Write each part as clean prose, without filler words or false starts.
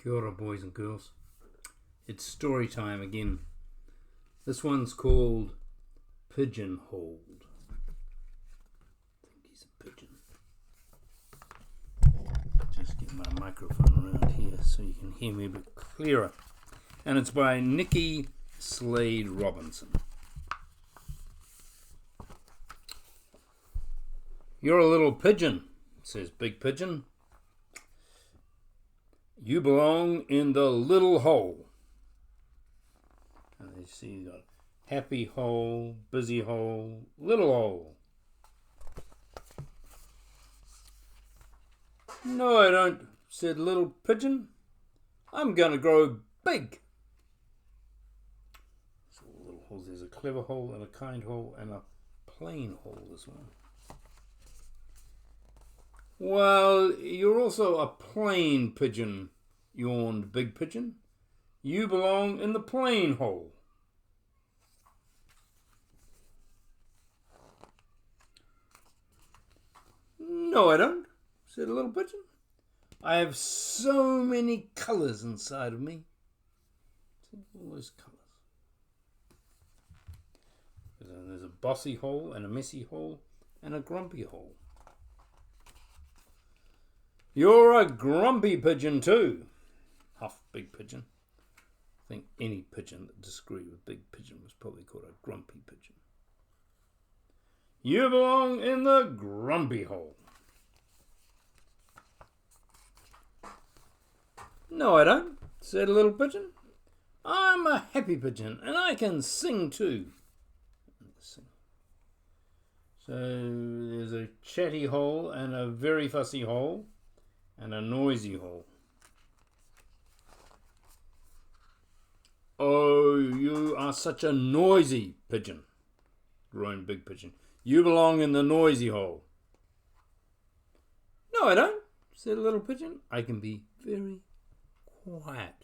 Kia ora, boys and girls. It's story time again. This one's called Pigeonholed. I think he's a pigeon. Just get my microphone around here so you can hear me a bit clearer. And it's by Nikki Slade Robinson. You're a little pigeon, says Big Pigeon. You belong in the little hole. And you see you got happy hole, busy hole, little hole. No, I don't, said Little Pigeon. I'm going to grow big. So little holes. There's a clever hole and a kind hole and a plain hole as well. Well, you're also a plain pigeon, yawned Big Pigeon. You belong in the plain hole. No, I don't, said a little pigeon. I have so many colours inside of me. All those colours. There's a bossy hole and a messy hole and a grumpy hole. You're a grumpy pigeon too, huffed Big Pigeon. I think any pigeon that disagreed with Big Pigeon was probably called a grumpy pigeon. You belong in the grumpy hole. No, I don't, said a little pigeon. I'm a happy pigeon and I can sing too. So there's a chatty hole and a very fussy hole and a noisy hole. Oh, you are such a noisy pigeon, groaned Big Pigeon. You belong in the noisy hole. No, I don't, said a little pigeon. I can be very quiet.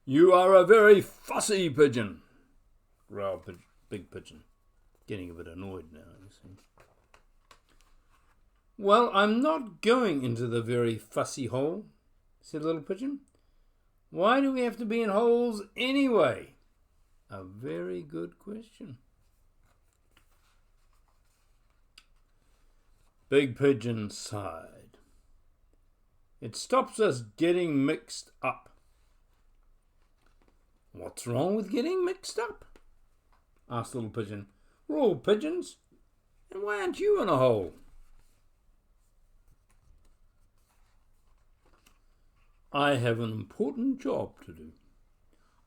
You are a very fussy pigeon, growled Big Pigeon, getting a bit annoyed now, you see. Well, I'm not going into the very fussy hole, said Little Pigeon. Why do we have to be in holes anyway? A very good question. Big Pigeon sighed. It stops us getting mixed up. What's wrong with getting mixed up? Asked Little Pigeon. We're all pigeons, and why aren't you in a hole? I have an important job to do.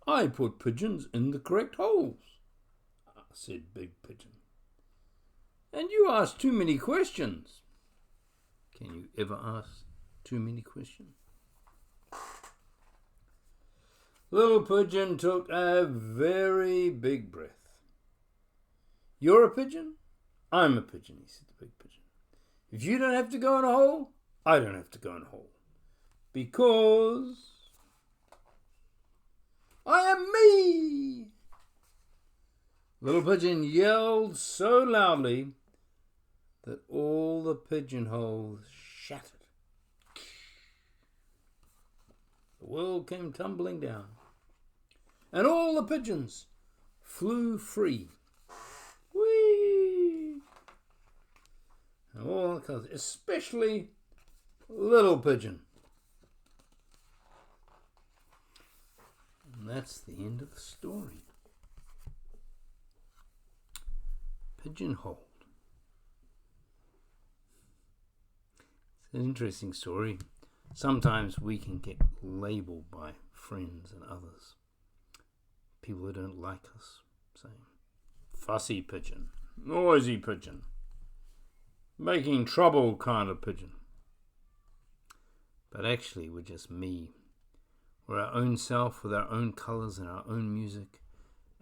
I put pigeons in the correct holes, said Big Pigeon. And you ask too many questions. Can you ever ask too many questions? Little Pigeon took a very big breath. You're a pigeon? I'm a pigeon, he said to Big Pigeon. If you don't have to go in a hole, I don't have to go in a hole. Because I am me! Little Pigeon yelled so loudly that all the pigeonholes shattered. The world came tumbling down, and all the pigeons flew free. Whee! And all the colours, especially Little Pigeon. And that's the end of the story. Pigeonholed. It's an interesting story. Sometimes we can get labelled by friends and others. People who don't like us, saying, fussy pigeon, noisy pigeon, making trouble kind of pigeon. But actually we're just me. We're our own self with our own colours and our own music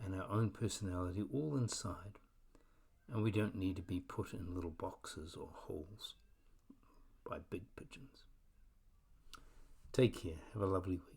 and our own personality all inside. And we don't need to be put in little boxes or holes by big pigeons. Take care. Have a lovely week.